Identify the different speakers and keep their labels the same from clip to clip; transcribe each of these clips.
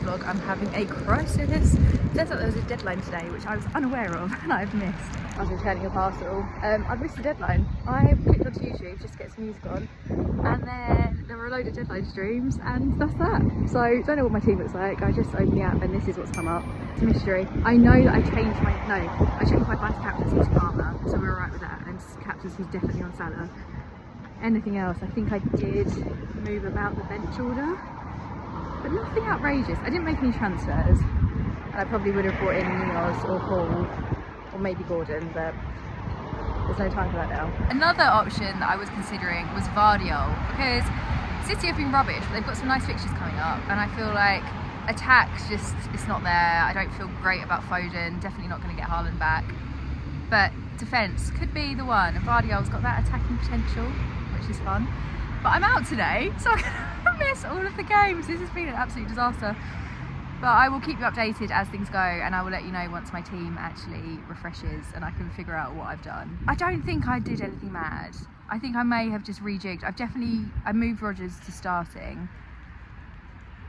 Speaker 1: vlog, I'm having a crisis. Turns out there was a deadline today, which I was unaware of and I've missed. I was returning a parcel. I've missed the deadline. I clicked onto YouTube just to get some music on, and then there were a load of deadline streams, and that's that. So I don't know what my team looks like. I just opened the app and this is what's come up. It's a mystery. I know that I changed my vice captaincy to Palmer, so we're alright with that, and captaincy's definitely on Salah. Anything else? I think I did move about the bench order, but nothing outrageous. I didn't make any transfers, and I probably would have brought in Munoz or Hall or maybe Gordon, but there's no time for that now. Another option that I was considering was Vardiol, because City have been rubbish, but they've got some nice fixtures coming up, and I feel like attack's just, it's not there. I don't feel great about Foden, definitely not going to get Haaland back, but defence could be the one, and Vardiol's got that attacking potential, which is fun. But I'm out today, so I'm going to miss all of the games. This has been an absolute disaster. But I will keep you updated as things go, and I will let you know once my team actually refreshes and I can figure out what I've done. I don't think I did anything mad. I think I may have just rejigged. I moved Rodgers to starting.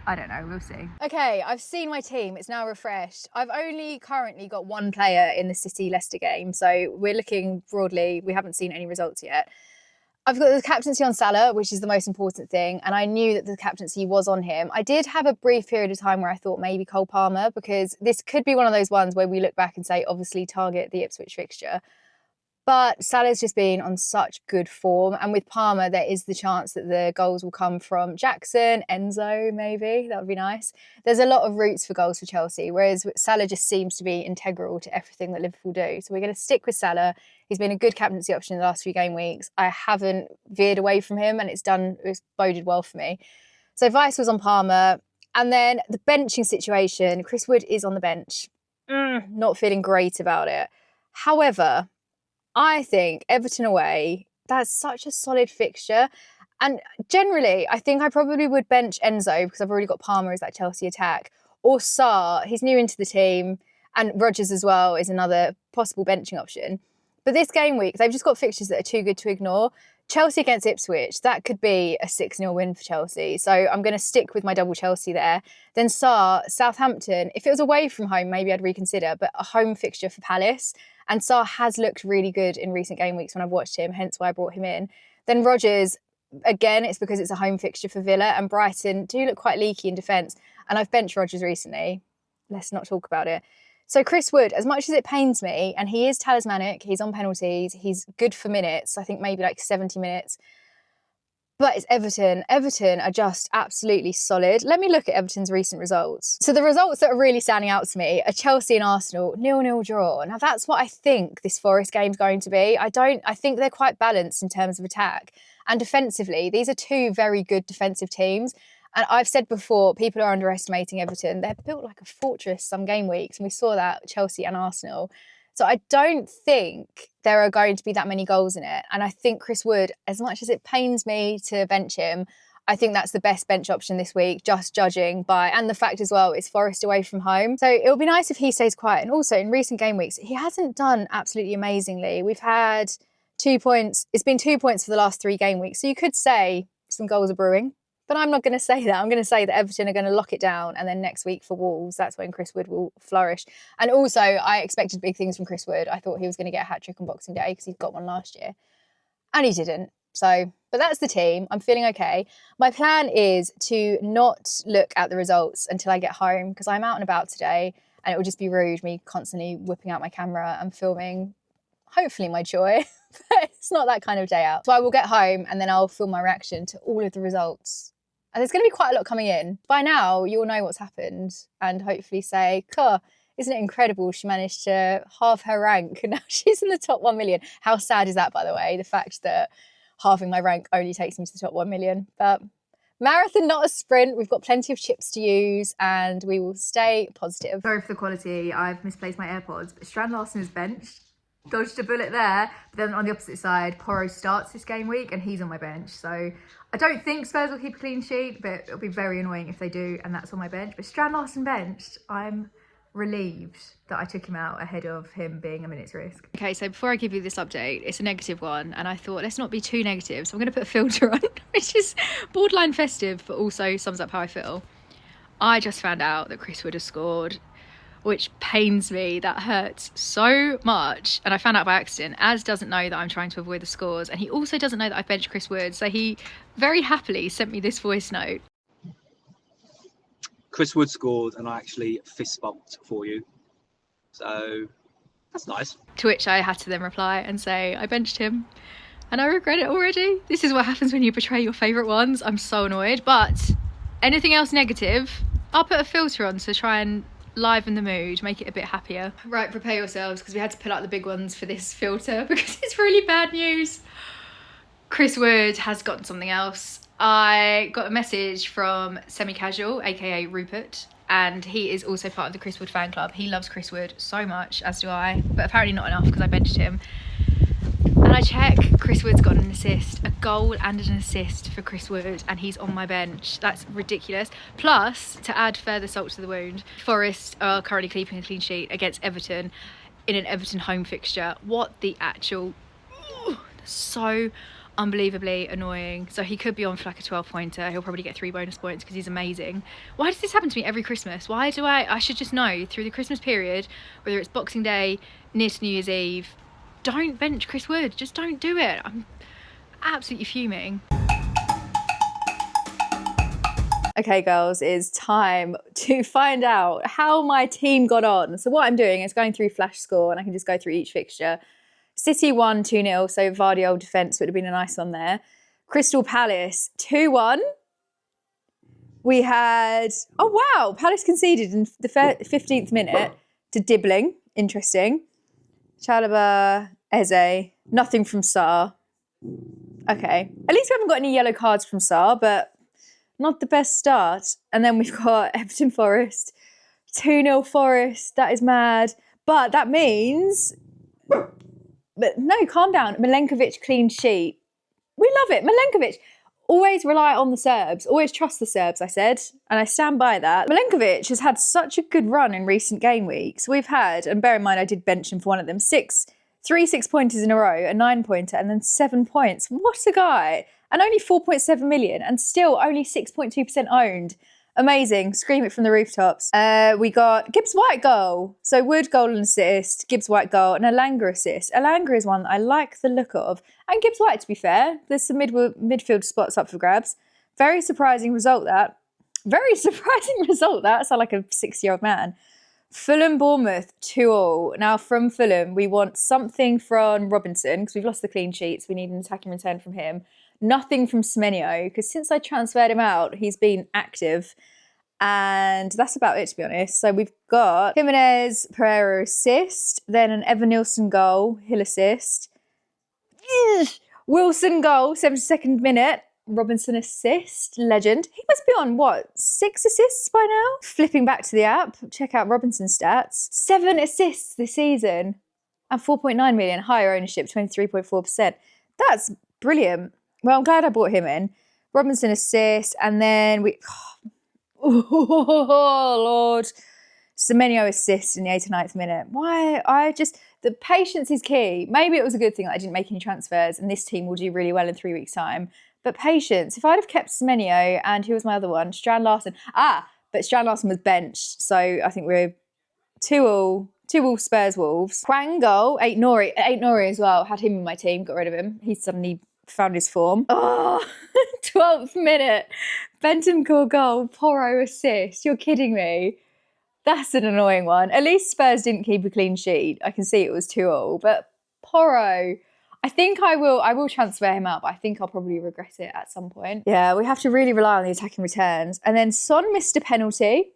Speaker 1: I don't know, we'll see. Okay, I've seen my team, it's now refreshed. I've only currently got one player in the City-Leicester game, so we're looking broadly, we haven't seen any results yet. I've got the captaincy on Salah, which is the most important thing, and I knew that the captaincy was on him. I did have a brief period of time where I thought maybe Cole Palmer, because this could be one of those ones where we look back and say, obviously target the Ipswich fixture. But Salah's just been on such good form, and with Palmer, there is the chance that the goals will come from Jackson, Enzo, maybe. That would be nice. There's a lot of routes for goals for Chelsea, whereas Salah just seems to be integral to everything that Liverpool do. So we're going to stick with Salah. He's been a good captaincy option in the last few game weeks. I haven't veered away from him, and it's boded well for me. So Vice was on Palmer, and then the benching situation. Chris Wood is on the bench. Not feeling great about it. However, I think Everton away, that's such a solid fixture. And generally, I think I probably would bench Enzo because I've already got Palmer as that Chelsea attack. Or Sarr, he's new into the team. And Rodgers as well is another possible benching option. But this game week, they've just got fixtures that are too good to ignore. Chelsea against Ipswich, that could be a 6-0 win for Chelsea. So I'm going to stick with my double Chelsea there. Then Sarr, Southampton. If it was away from home, maybe I'd reconsider. But a home fixture for Palace. And Sarr has looked really good in recent game weeks when I've watched him, hence why I brought him in. Then Rodgers, again, it's because it's a home fixture for Villa, and Brighton do look quite leaky in defence. And I've benched Rodgers recently. Let's not talk about it. So Chris Wood, as much as it pains me, and he is talismanic, he's on penalties, he's good for minutes, I think maybe like 70 minutes. But it's Everton. Everton are just absolutely solid. Let me look at Everton's recent results. So the results that are really standing out to me are Chelsea and Arsenal, 0-0 draw. Now that's what I think this Forest game's going to be. I think they're quite balanced in terms of attack. And defensively, these are two very good defensive teams. And I've said before, people are underestimating Everton. They're built like a fortress some game weeks, and we saw that Chelsea and Arsenal. So I don't think there are going to be that many goals in it. And I think Chris Wood, as much as it pains me to bench him, I think that's the best bench option this week, just judging by, and the fact as well, it's Forest away from home. So it'll be nice if he stays quiet. And also in recent game weeks, he hasn't done absolutely amazingly. We've had 2 points. It's been 2 points for the last 3 game weeks. So you could say some goals are brewing. But I'm not going to say that. I'm going to say that Everton are going to lock it down, and then next week for Wolves, that's when Chris Wood will flourish. And also, I expected big things from Chris Wood. I thought he was going to get a hat-trick on Boxing Day because he'd got one last year. And he didn't. So, but that's the team. I'm feeling okay. My plan is to not look at the results until I get home, because I'm out and about today, and it will just be rude, me constantly whipping out my camera and filming, hopefully, my joy. But it's not that kind of day out. So I will get home, and then I'll film my reaction to all of the results. And there's going to be quite a lot coming in. By now, you'll know what's happened and hopefully say, isn't it incredible she managed to halve her rank and now she's in the top 1 million. How sad is that, by the way? The fact that halving my rank only takes me to the top 1 million. But marathon, not a sprint. We've got plenty of chips to use and we will stay positive. Sorry for the quality. I've misplaced my AirPods, but Strand Larsen is benched. Dodged a bullet there. But then on the opposite side, Porro starts this game week and he's on my bench. So I don't think Spurs will keep a clean sheet, but it'll be very annoying if they do, and that's on my bench. But Strand Larsen benched, I'm relieved that I took him out ahead of him being a minute's risk. Okay, so before I give you this update, it's a negative one, and I thought let's not be too negative, so I'm going to put a filter on, which is borderline festive, but also sums up how I feel. I just found out that Chris Wood has scored, which pains me. That hurts so much. And I found out by accident. Az doesn't know that I'm trying to avoid the scores. And he also doesn't know that I benched Chris Wood. So he very happily sent me this voice note.
Speaker 2: Chris Wood scored and I actually fist bumped for you. So that's nice.
Speaker 1: To which I had to then reply and say, I benched him. And I regret it already. This is what happens when you betray your favourite ones. I'm so annoyed. But anything else negative, I'll put a filter on to try and liven the mood, make it a bit happier. Right, prepare yourselves, because we had to pull out the big ones for this filter because it's really bad news. Chris Wood has gotten something else. I got a message from Semi-Casual, aka Rupert, and he is also part of the Chris Wood fan club. He loves Chris Wood so much, as do I, but apparently not enough because I benched him. And I check, Chris Wood's got an assist, a goal and an assist for Chris Wood, and he's on my bench. That's ridiculous. Plus, to add further salt to the wound, Forest are currently keeping a clean sheet against Everton in an Everton home fixture. What the actual... so unbelievably annoying. So he could be on for like a 12-pointer. He'll probably get 3 bonus points because he's amazing. Why does this happen to me every Christmas? Why do I should just know through the Christmas period, whether it's Boxing Day, near to New Year's Eve, don't bench Chris Wood. Just don't do it. I'm absolutely fuming. Okay, girls, it's time to find out how my team got on. So what I'm doing is going through flash score, and I can just go through each fixture. City won 2-0, so Vardy old defence would have been a nice one there. Crystal Palace 2-1. We had, oh wow, Palace conceded in the 15th minute to Dibbling. Interesting. Chalobah, Eze, nothing from Sarr. Okay, at least we haven't got any yellow cards from Sarr, but not the best start. And then we've got Everton Forest, 2-0 Forest. That is mad. But that means, but no, calm down. Milenkovic clean sheet. We love it. Milenkovic. Always rely on the Serbs. Always trust the Serbs, I said. And I stand by that. Milenkovic has had such a good run in recent game weeks. We've had, and bear in mind I did bench him for one of them, 3 6-pointers in a row, a 9-pointer, and then 7 points. What a guy. And only 4.7 million, and still only 6.2% owned. Amazing. Scream it from the rooftops. We got Gibbs White goal. So Wood goal and assist, Gibbs White goal, and Elanga assist. Elanga is one that I like the look of. And Gibbs White, to be fair, there's some midfield spots up for grabs. Very surprising result, that. Very surprising result, that. I sound like a 60-year-old man. Fulham Bournemouth 2-2. Now from Fulham, we want something from Robinson because we've lost the clean sheets. We need an attacking return from him. Nothing from Semenyo because since I transferred him out, he's been active. And that's about it, to be honest. So we've got Jimenez, Pereira assist, then an Evan Nilsson goal, Hill assist. Wilson goal, 72nd minute. Robinson assist, legend. He must be on, what, 6 assists by now? Flipping back to the app, check out Robinson's stats. 7 assists this season and 4.9 million, higher ownership, 23.4%. That's brilliant. Well, I'm glad I brought him in. Robinson assist, and then we... Oh, Lord. Semenyo assist in the 89th minute. Why? The patience is key. Maybe it was a good thing that I didn't make any transfers and this team will do really well in 3 weeks' time. But patience. If I'd have kept Semenyo and who was my other one? Strand Larsen. But Strand Larsen was benched. So I think we're 2-2 Spurs Wolves. Hwang goal, 8 Nori as well. Had him in my team, got rid of him. He suddenly found his form. 12th minute. Bentancur goal, Porro assist. You're kidding me. That's an annoying one. At least Spurs didn't keep a clean sheet. I can see it was 2-2. But Porro, I think I will transfer him out, but I think I'll probably regret it at some point. Yeah, we have to really rely on the attacking returns. And then Son missed a penalty.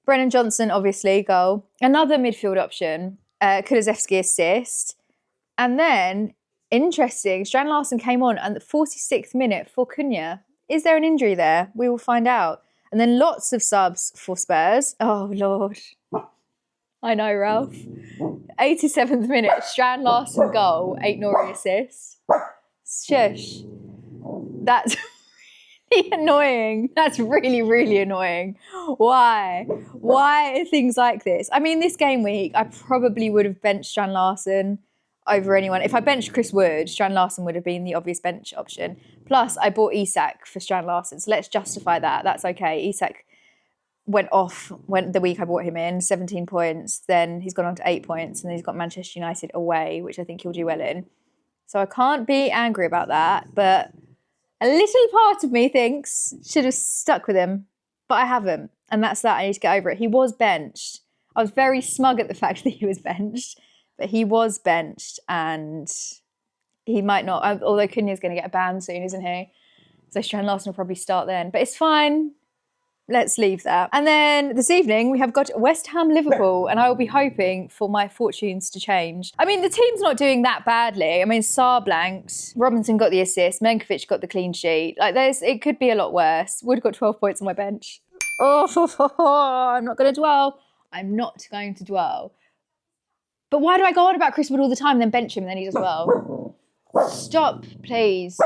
Speaker 1: Brennan Johnson, obviously, goal. Another midfield option, Kulusevski assist. And then, interesting, Strand Larsen came on at the 46th minute for Cunha. Is there an injury there? We will find out. And then lots of subs for Spurs. Oh, Lord. I know, Ralph. 87th minute, Strand Larsen goal, 8 Nori assist. Shush. That's really annoying. That's really, really annoying. Why? Why are things like this? I mean, this game week, I probably would have benched Strand Larsen over anyone. If I benched Chris Wood, Strand Larsen would have been the obvious bench option. Plus, I bought Isak for Strand Larsen, so let's justify that. That's okay. Isak went off when the week I brought him in, 17 points. Then he's gone on to 8 points, and then he's got Manchester United away, which I think he'll do well in. So I can't be angry about that, but a little part of me thinks should have stuck with him, but I haven't, and that's that. I need to get over it. He was benched. I was very smug at the fact that he was benched, but he was benched, and he might not, although Cunha's going to get a ban soon, isn't he? So Strand Larson will probably start then, but it's fine. Let's leave that. And then this evening, we have got West Ham Liverpool, and I will be hoping for my fortunes to change. I mean, the team's not doing that badly. I mean, Sarr blanked, Robinson got the assist, Menkovic got the clean sheet. Like, it could be a lot worse. Wood got 12 points on my bench. I'm not going to dwell. I'm not going to dwell. But why do I go on about Chris Wood all the time and then bench him and then he does well? Stop, please.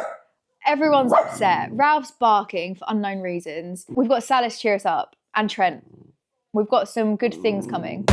Speaker 1: Everyone's upset. Ralph's barking for unknown reasons. We've got Salah to cheer us up, and Trent. We've got some good things coming.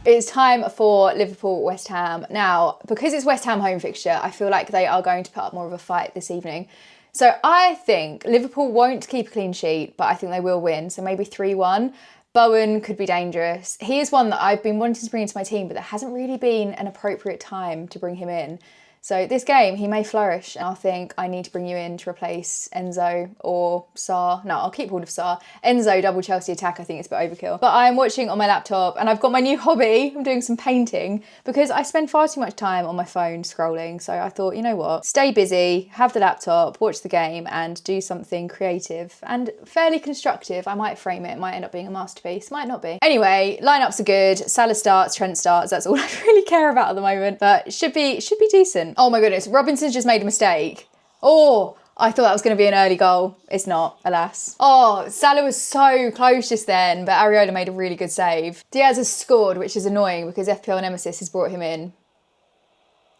Speaker 1: It's time for Liverpool West Ham. Now, because it's West Ham home fixture, I feel like they are going to put up more of a fight this evening. So I think Liverpool won't keep a clean sheet, but I think they will win. So maybe 3-1. Bowen could be dangerous. He is one that I've been wanting to bring into my team, but there hasn't really been an appropriate time to bring him in. So this game, he may flourish, and I think I need to bring you in to replace Enzo or Sarr. No, I'll keep hold of Sarr. Enzo, double Chelsea attack, I think it's a bit overkill. But I'm watching on my laptop, and I've got my new hobby. I'm doing some painting, because I spend far too much time on my phone scrolling. So I thought, you know what? Stay busy, have the laptop, watch the game, and do something creative and fairly constructive. I might frame it. It might end up being a masterpiece. Might not be. Anyway, lineups are good. Salah starts, Trent starts. That's all I really care about at the moment. But it should be decent. Oh my goodness, Robinson's just made a mistake. Oh, I thought that was going to be an early goal. It's not, alas. Oh, Salah was so close just then, but Areola made a really good save. Diaz has scored, which is annoying because FPL Nemesis has brought him in.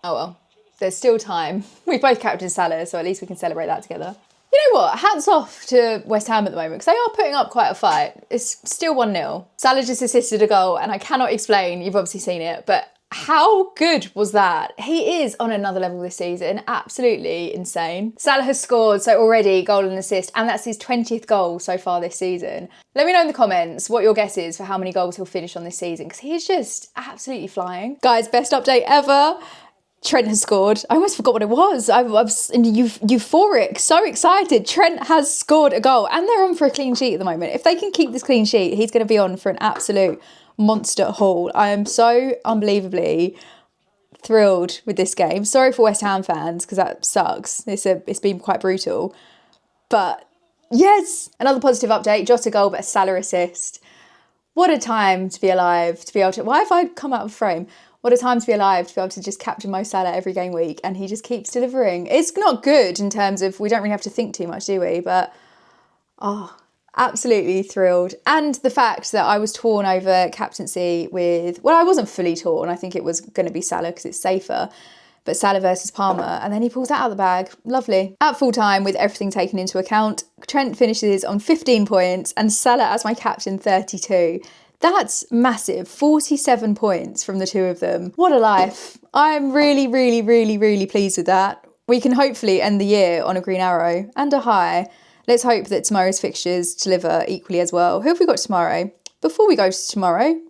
Speaker 1: Oh well, there's still time. We both captained Salah, so at least we can celebrate that together. You know what? Hats off to West Ham at the moment, because they are putting up quite a fight. It's still 1-0. Salah just assisted a goal, and I cannot explain, you've obviously seen it, but how good was that? He is on another level this season. Absolutely insane. Salah has scored, so already goal and assist, and that's his 20th goal so far this season. Let me know in the comments what your guess is for how many goals he'll finish on this season, because he's just absolutely flying. Guys, best update ever. Trent has scored. I almost forgot what it was. I was euphoric, so excited. Trent has scored a goal, and they're on for a clean sheet at the moment. If they can keep this clean sheet, he's going to be on for an absolute monster haul. I am so unbelievably thrilled with this game. Sorry for West Ham fans, because that sucks. It's been quite brutal. But yes, another positive update. Jota goal, but a Salah assist. What a time to be alive, to be able to... Why have I come out of frame? What a time to be alive, to be able to just captain Mo Salah every game week, and he just keeps delivering. It's not good in terms of, we don't really have to think too much, do we? But, oh, absolutely thrilled. And the fact that I was torn over captaincy with... Well, I wasn't fully torn. I think it was going to be Salah because it's safer. But Salah versus Palmer, and then he pulls that out of the bag. Lovely. At full time, with everything taken into account, Trent finishes on 15 points and Salah as my captain 32. That's massive. 47 points from the two of them. What a life. I'm really, really, really, really pleased with that. We can hopefully end the year on a green arrow and a high. Let's hope that tomorrow's fixtures deliver equally as well. Who have we got tomorrow? Before we go to tomorrow,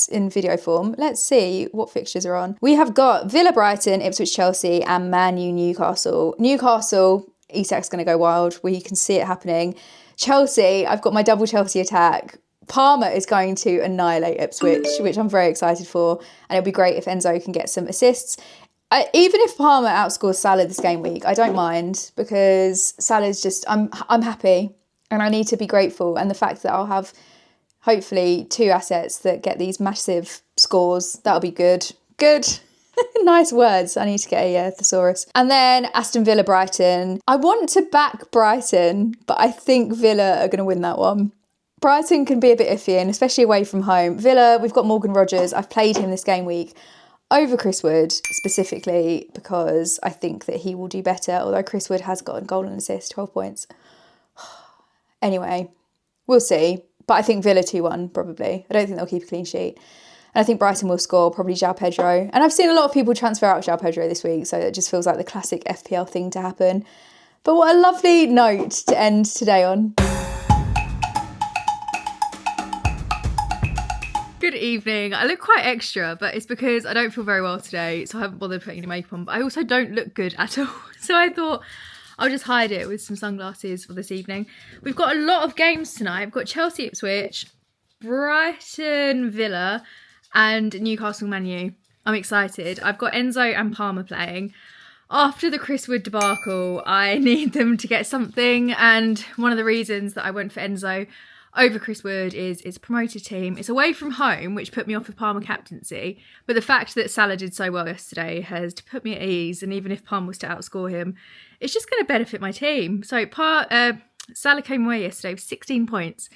Speaker 1: in video form, let's see what fixtures are on. We have got Villa Brighton, Ipswich Chelsea, and Man U Newcastle. Newcastle, Isak's going to go wild. We can see it happening. Chelsea, I've got my double Chelsea attack. Palmer is going to annihilate Ipswich, which I'm very excited for. And it'll be great if Enzo can get some assists. Even if Palmer outscores Salah this game week, I don't mind, because Salah's just, I'm happy and I need to be grateful. And the fact that I'll have hopefully two assets that get these massive scores, that'll be good. Good. Nice words. I need to get a thesaurus. And then Aston Villa Brighton. I want to back Brighton, but I think Villa are going to win that one. Brighton can be a bit iffy, and especially away from home. Villa, we've got Morgan Rogers. I've played him this game week over Chris Wood, specifically because I think that he will do better, although Chris Wood has got a goal and assist, 12 points. Anyway, we'll see. But I think Villa 2-1, probably. I don't think they'll keep a clean sheet. And I think Brighton will score, probably João Pedro. And I've seen a lot of people transfer out João Pedro this week, so it just feels like the classic FPL thing to happen. But what a lovely note to end today on. Good evening. I look quite extra, but it's because I don't feel very well today, so I haven't bothered putting any makeup on. But I also don't look good at all. So I thought I'll just hide it with some sunglasses for this evening. We've got a lot of games tonight. We've got Chelsea Ipswich, Brighton Villa, and Newcastle Man U. I'm excited. I've got Enzo and Palmer playing. After the Chris Wood debacle, I need them to get something, and one of the reasons that I went for Enzo over Chris Wood is it's a promoted team. It's away from home, which put me off with Palmer captaincy. But the fact that Salah did so well yesterday has put me at ease, and even if Palmer was to outscore him, it's just going to benefit my team. So Salah came away yesterday with 16 points.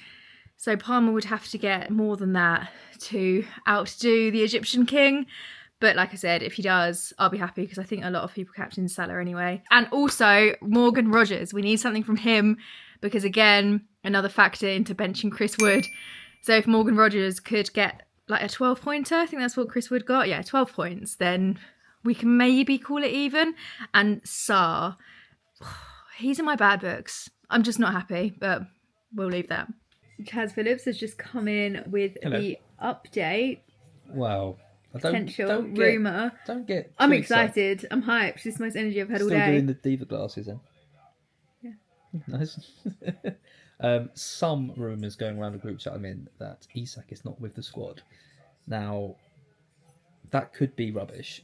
Speaker 1: So Palmer would have to get more than that to outdo the Egyptian king. But like I said, if he does, I'll be happy because I think a lot of people captain Salah anyway. And also Morgan Rogers. We need something from him because, again, another factor into benching Chris Wood. So if Morgan Rogers could get like a 12-pointer, I think that's what Chris Wood got. Yeah, 12 points. Then we can maybe call it even. And Sarr, he's in my bad books. I'm just not happy, but we'll leave that. Chaz Phillips has just come in with the update.
Speaker 3: Wow.
Speaker 1: Potential rumour.
Speaker 3: Don't get
Speaker 1: I'm excited. I'm hyped. This is the most energy I've had all day.
Speaker 3: Still doing the diva glasses then?
Speaker 1: Yeah.
Speaker 3: Nice. Some rumours going around the group chat I'm in that Isak is not with the squad. Now, that could be rubbish,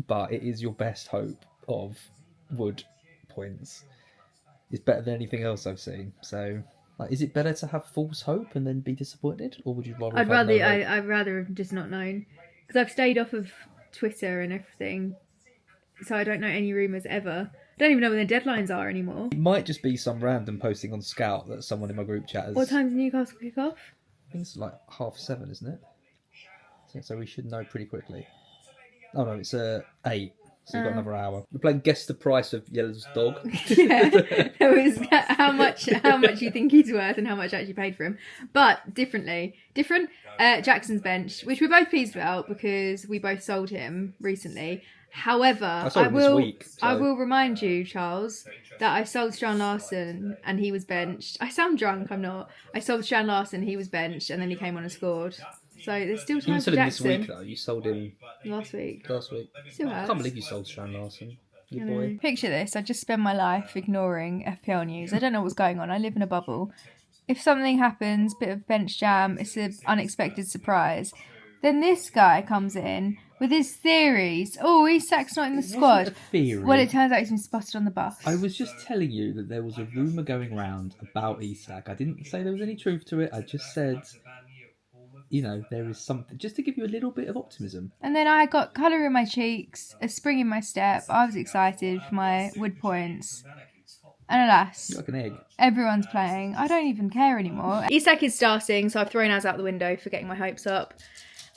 Speaker 3: but it is your best hope of Wood points. It's better than anything else I've seen. So, is it better to have false hope and then be disappointed, or would you rather?
Speaker 1: I'd rather have just not known, because I've stayed off of Twitter and everything, so I don't know any rumours ever. I don't even know when the deadlines are anymore.
Speaker 3: It might just be some random posting on Scout that someone in my group chat has...
Speaker 1: What time's Newcastle kick off?
Speaker 3: I think it's like 7:30, isn't it? So we should know pretty quickly. Oh no, it's 8. So you've got another hour. We're playing Guess the Price of Yellow's Dog.
Speaker 1: Yeah, that was how much you think he's worth and how much I actually paid for him. But different. Jackson's bench, which we're both pleased about because we both sold him recently. However, I will remind you, Charles, that I sold Strand Larson and he was benched. I sound drunk, I'm not. I sold Strand Larson, he was benched, and then he came on and scored. So there's still time for Jackson.
Speaker 3: This week, though. You sold him
Speaker 1: last week.
Speaker 3: Still hurts. I can't believe you sold Strand Larson. You boy.
Speaker 1: Picture this. I just spend my life ignoring FPL news. I don't know what's going on. I live in a bubble. If something happens, bit of bench jam, it's an unexpected surprise. Then this guy comes in with his theories. Oh, Isak's not in the squad.
Speaker 3: A theory.
Speaker 1: Well, it turns out he's been spotted on the bus.
Speaker 3: I was just telling you that there was a rumour going around about Isak. I didn't say there was any truth to it. I just said, there is something, just to give you a little bit of optimism.
Speaker 1: And then I got colour in my cheeks, a spring in my step. I was excited for my Wood points. And alas,
Speaker 3: you're like an egg.
Speaker 1: Everyone's playing. I don't even care anymore. Isak is starting, so I've thrown Az out the window for getting my hopes up.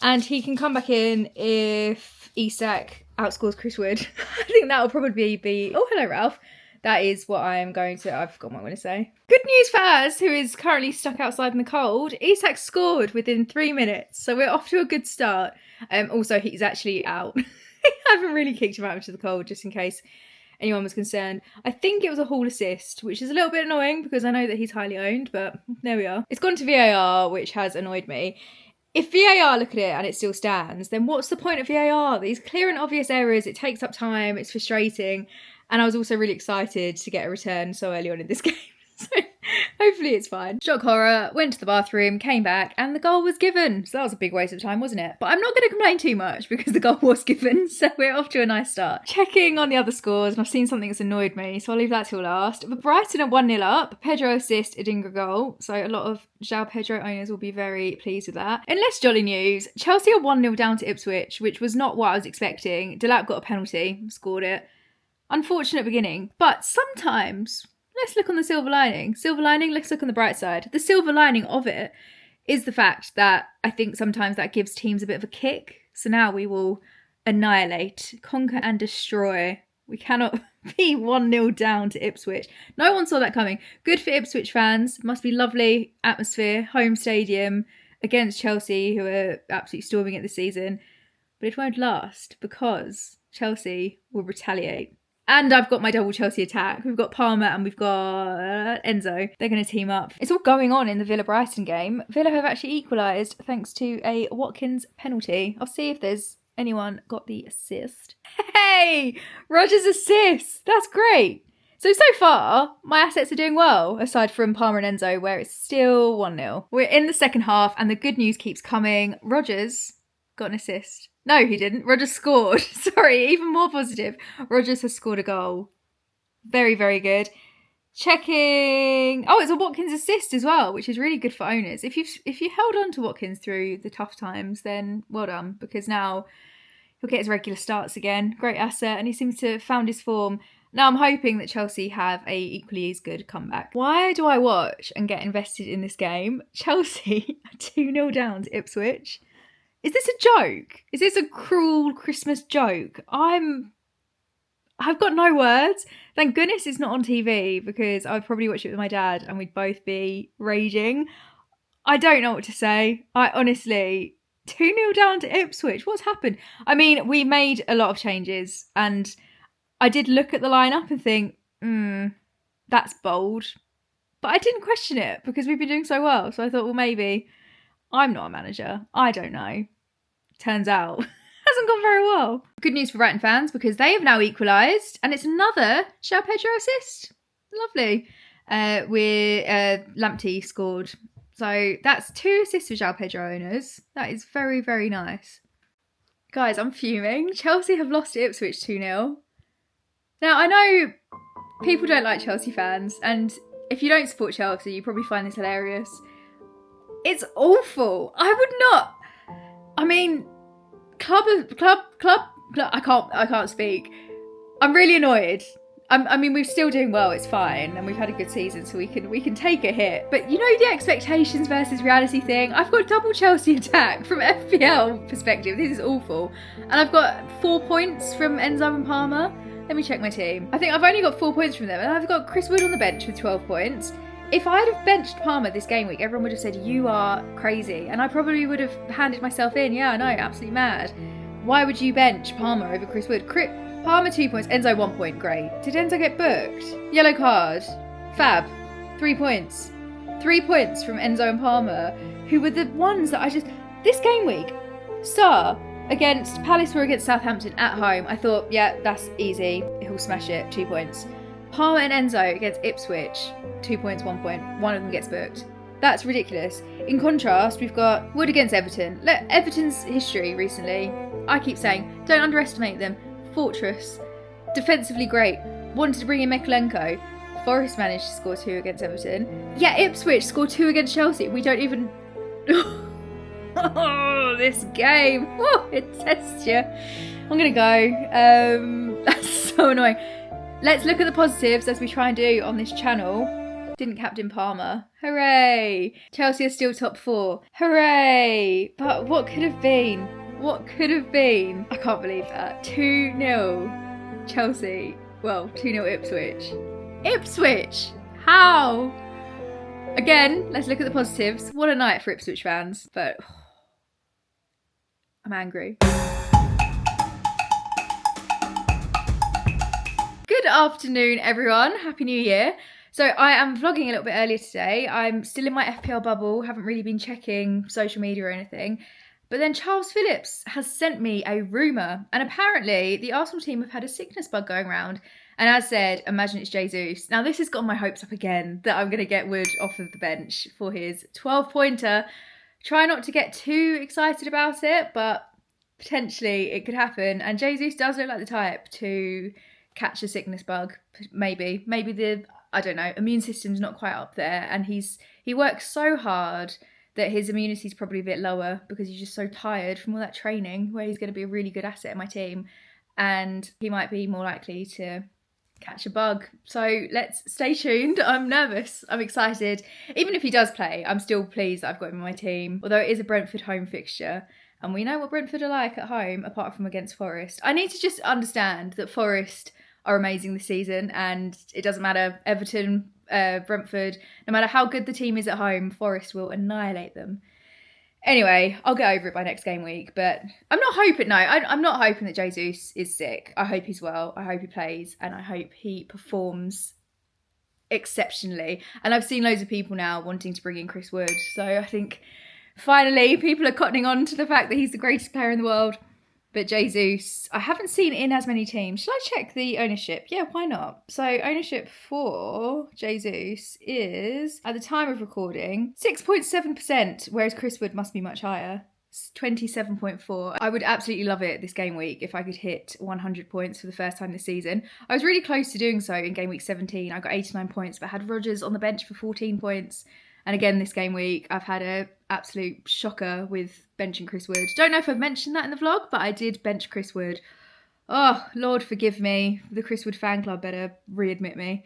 Speaker 1: And he can come back in if Isak outscores Chris Wood. I think that will probably be... Oh, hello, Ralph. That is what I am going to... I've forgotten what I'm going to say. Good news for Az, who is currently stuck outside in the cold. Isak scored within 3 minutes, so we're off to a good start. Also, he's actually out. I haven't really kicked him out into the cold, just in case anyone was concerned. I think it was a Hall assist, which is a little bit annoying because I know that he's highly owned, but there we are. It's gone to VAR, which has annoyed me. If VAR look at it and it still stands, then what's the point of VAR? These clear and obvious errors, it takes up time, it's frustrating. And I was also really excited to get a return so early on in this game. So hopefully it's fine. Shock horror, went to the bathroom, came back, and the goal was given. So that was a big waste of time, wasn't it? But I'm not going to complain too much because the goal was given, so we're off to a nice start. Checking on the other scores, and I've seen something that's annoyed me, so I'll leave that till last. But Brighton are 1-0 up. Pedro assist, Adingra goal. So a lot of João Pedro owners will be very pleased with that. In less jolly news, Chelsea are 1-0 down to Ipswich, which was not what I was expecting. Delap got a penalty, scored it. Unfortunate beginning, but sometimes... Let's look on the silver lining. Silver lining, let's look on the bright side. The silver lining of it is the fact that I think sometimes that gives teams a bit of a kick. So now we will annihilate, conquer and destroy. We cannot be 1-0 down to Ipswich. No one saw that coming. Good for Ipswich fans. Must be lovely atmosphere, home stadium against Chelsea, who are absolutely storming it this season. But it won't last because Chelsea will retaliate. And I've got my double Chelsea attack. We've got Palmer and we've got Enzo. They're going to team up. It's all going on in the Villa-Brighton game. Villa have actually equalised thanks to a Watkins penalty. I'll see if there's anyone got the assist. Hey! Rodgers' assist! That's great! So far, my assets are doing well, aside from Palmer and Enzo, where it's still 1-0. We're in the second half and the good news keeps coming. Rodgers got an assist. No, he didn't. Rodgers scored. Sorry, even more positive. Rodgers has scored a goal. Very, very good. Checking. Oh, it's a Watkins assist as well, which is really good for owners. If you held on to Watkins through the tough times, then well done, because now he'll get his regular starts again. Great asset, and he seems to have found his form. Now I'm hoping that Chelsea have a equally as good comeback. Why do I watch and get invested in this game? Chelsea are 2-0 down to Ipswich. Is this a joke? Is this a cruel Christmas joke? I've got no words. Thank goodness it's not on TV, because I would probably watch it with my dad and we'd both be raging. I don't know what to say. I honestly, 2-0 down to Ipswich. What's happened? I mean, we made a lot of changes and I did look at the lineup and think, that's bold. But I didn't question it because we've been doing so well. So I thought, well, maybe I'm not a manager. I don't know. Turns out, hasn't gone very well. Good news for Brighton fans, because they have now equalised, and it's another João Pedro assist. Lovely. Lamptey scored. So that's 2 assists for João Pedro owners. That is very, very nice. Guys, I'm fuming. Chelsea have lost to Ipswich 2-0. Now, I know people don't like Chelsea fans, and if you don't support Chelsea, you probably find this hilarious. It's awful. I would not. I mean, club. I can't speak. I'm really annoyed. I mean, we're still doing well. It's fine, and we've had a good season, so we can take a hit. But you know the expectations versus reality thing. I've got double Chelsea attack from FPL perspective. This is awful, and I've got 4 points from Enzo and Palmer. Let me check my team. I think I've only got 4 points from them, and I've got Chris Wood on the bench with 12 points. If I'd have benched Palmer this game week, everyone would have said, you are crazy. And I probably would have handed myself in. Yeah, I know, absolutely mad. Why would you bench Palmer over Chris Wood? Palmer 2 points, Enzo 1 point, great. Did Enzo get booked? Yellow card. Fab. 3 points. 3 points from Enzo and Palmer, who were the ones that this game week, against Palace or against Southampton at home, I thought, yeah, that's easy. He'll smash it, 2 points. Palmer and Enzo against Ipswich, 2 points, 1 point. One of them gets booked. That's ridiculous. In contrast, we've got Wood against Everton. Look, Everton's history recently, I keep saying, don't underestimate them. Fortress. Defensively great. Wanted to bring in Mikalenko. Forest managed to score 2 against Everton. Yeah, Ipswich scored 2 against Chelsea. We don't even... Oh, this game. Oh, it tests you. I'm going to go. That's so annoying. Let's look at the positives as we try and do on this channel. Didn't captain Palmer. Hooray! Chelsea are still top 4. Hooray! But what could have been? What could have been? I can't believe that. 2-0 Chelsea. Well, 2-0 Ipswich. Ipswich! How? Again, let's look at the positives. What a night for Ipswich fans. But I'm angry. Good afternoon, everyone. Happy New Year. So I am vlogging a little bit earlier today. I'm still in my FPL bubble. Haven't really been checking social media or anything. But then Charles Phillips has sent me a rumour. And apparently the Arsenal team have had a sickness bug going around. And as said, imagine it's Jesus. Now this has got my hopes up again that I'm going to get Wood off of the bench for his 12-pointer. Try not to get too excited about it, but potentially it could happen. And Jesus does look like the type to catch a sickness bug. Maybe the, I don't know, immune system's not quite up there. And he works so hard that his immunity's probably a bit lower because he's just so tired from all that training, where he's going to be a really good asset in my team. And he might be more likely to catch a bug. So let's stay tuned. I'm nervous. I'm excited. Even if he does play, I'm still pleased that I've got him in my team. Although it is a Brentford home fixture. And we know what Brentford are like at home, apart from against Forest. I need to just understand that Forest are amazing this season. And it doesn't matter, Everton, Brentford, no matter how good the team is at home, Forest will annihilate them. Anyway, I'll get over it by next game week, but I'm not hoping, no, I'm not hoping that Jesus is sick. I hope he's well, I hope he plays, and I hope he performs exceptionally. And I've seen loads of people now wanting to bring in Chris Wood, so I think finally people are cottoning on to the fact that he's the greatest player in the world. But Jesus, I haven't seen in as many teams. Shall I check the ownership? Yeah, why not? So ownership for Jesus is, at the time of recording, 6.7%, whereas Chris Wood must be much higher. 27.4. I would absolutely love it this game week if I could hit 100 points for the first time this season. I was really close to doing so in game week 17. I got 89 points, but had Rodgers on the bench for 14 points. And again, this game week, I've had an absolute shocker with benching Chris Wood. Don't know if I've mentioned that in the vlog, but I did bench Chris Wood. Oh, Lord forgive me. The Chris Wood fan club better readmit me.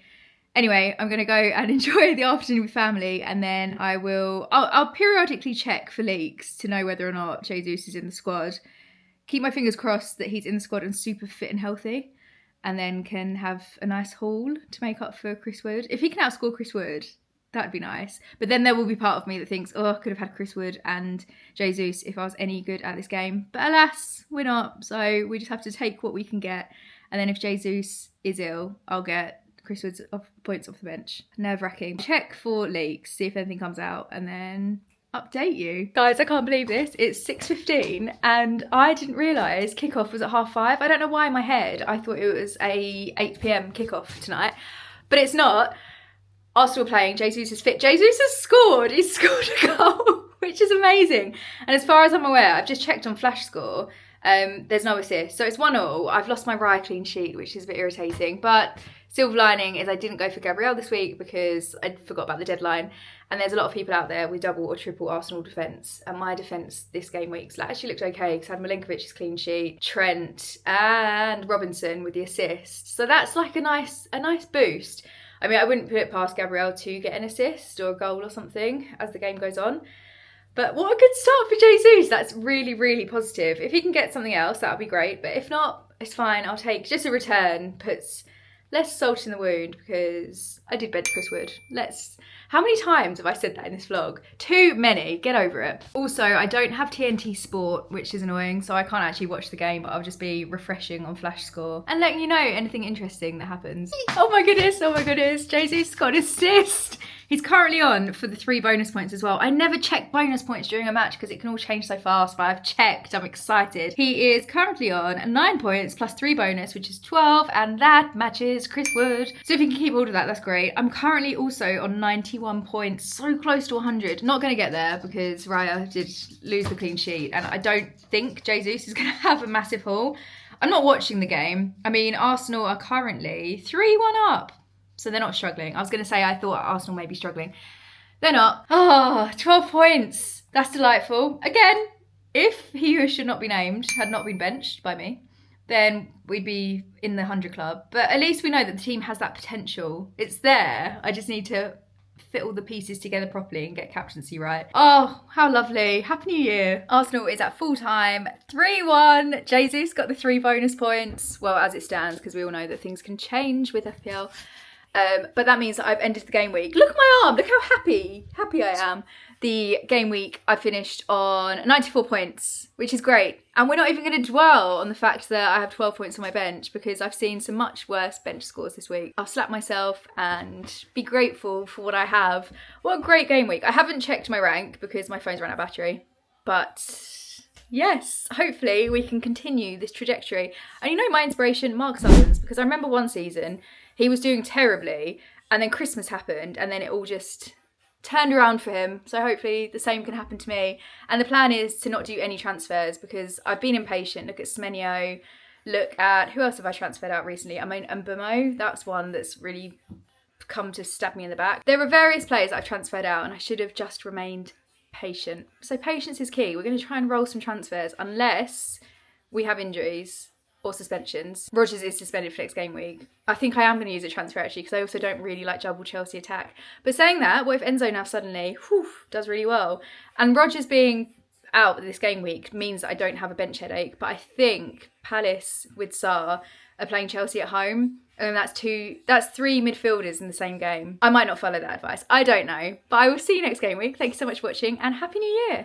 Speaker 1: Anyway, I'm going to go and enjoy the afternoon with family, and then I'll periodically check for leaks to know whether or not Jesus is in the squad. Keep my fingers crossed that he's in the squad and super fit and healthy, and then can have a nice haul to make up for Chris Wood. If he can outscore Chris Wood, that'd be nice. But then there will be part of me that thinks, oh, I could have had Chris Wood and Jesus if I was any good at this game. But alas, we're not. So we just have to take what we can get. And then if Jesus is ill, I'll get Chris Wood's points off the bench. Nerve-wracking. Check for leaks, see if anything comes out, and then update you. Guys, I can't believe this. It's 6:15 and I didn't realise kickoff was at 5:30. I don't know why in my head I thought it was a 8 PM kickoff tonight. But it's not. Arsenal playing, Jesus is fit. Jesus has scored. He's scored a goal, which is amazing. And as far as I'm aware, I've just checked on Flash Score. There's no assist. So it's 1-1. I've lost my Raya clean sheet, which is a bit irritating. But silver lining is I didn't go for Gabriel this week because I forgot about the deadline. And there's a lot of people out there with double or triple Arsenal defence. And my defence this game week actually looked okay because I had Milinkovic's clean sheet, Trent and Robinson with the assist. So that's like a nice boost. I mean, I wouldn't put it past Gabriel to get an assist or a goal or something as the game goes on. But what a good start for Jesus. That's really, really positive. If he can get something else, that would be great. But if not, it's fine. I'll take just a return. Puts less salt in the wound because I did bench Chris Wood. How many times have I said that in this vlog? Too many. Get over it. Also, I don't have TNT Sport, which is annoying, so I can't actually watch the game, but I'll just be refreshing on Flash Score and letting you know anything interesting that happens. Oh my goodness, Jesus got an assist. He's currently on for the 3 bonus points as well. I never check bonus points during a match because it can all change so fast, but I've checked. I'm excited. He is currently on 9 points plus 3 bonus, which is 12, and that matches Chris Wood. So if he can keep hold of that, that's great. I'm currently also on 91 points, so close to 100. Not going to get there because Raya did lose the clean sheet, and I don't think Jesus is going to have a massive haul. I'm not watching the game. I mean, Arsenal are currently 3-1 up. So they're not struggling. I was going to say I thought Arsenal may be struggling. They're not. Oh, 12 points. That's delightful. Again, if he who should not be named had not been benched by me, then we'd be in the 100 club. But at least we know that the team has that potential. It's there. I just need to fit all the pieces together properly and get captaincy right. Oh, how lovely. Happy New Year. Arsenal is at full time. 3-1. Jesus got the 3 bonus points. Well, as it stands, because we all know that things can change with FPL. But that means that I've ended the game week. Look at my arm. Look how happy I am. The game week I finished on 94 points, which is great. And we're not even going to dwell on the fact that I have 12 points on my bench because I've seen some much worse bench scores this week. I'll slap myself and be grateful for what I have. What a great game week. I haven't checked my rank because my phone's run out of battery. But yes, hopefully we can continue this trajectory. And you know my inspiration, Mark Summons, because I remember one season he was doing terribly and then Christmas happened and then it all just turned around for him. So hopefully the same can happen to me. And the plan is to not do any transfers because I've been impatient. Look at Smenio. Look at, who else have I transferred out recently? I mean, Mbemo, that's one that's really come to stab me in the back. There are various players that I've transferred out and I should have just remained patient. So patience is key. We're going to try and roll some transfers unless we have injuries or suspensions. Rodgers is suspended for next game week. I think I am going to use a transfer actually because I also don't really like double Chelsea attack. But saying that, what if Enzo now suddenly does really well? And Rodgers being out this game week means that I don't have a bench headache. But I think Palace with Sarr are playing Chelsea at home. And that's 3 midfielders in the same game. I might not follow that advice. I don't know. But I will see you next game week. Thank you so much for watching and Happy New Year.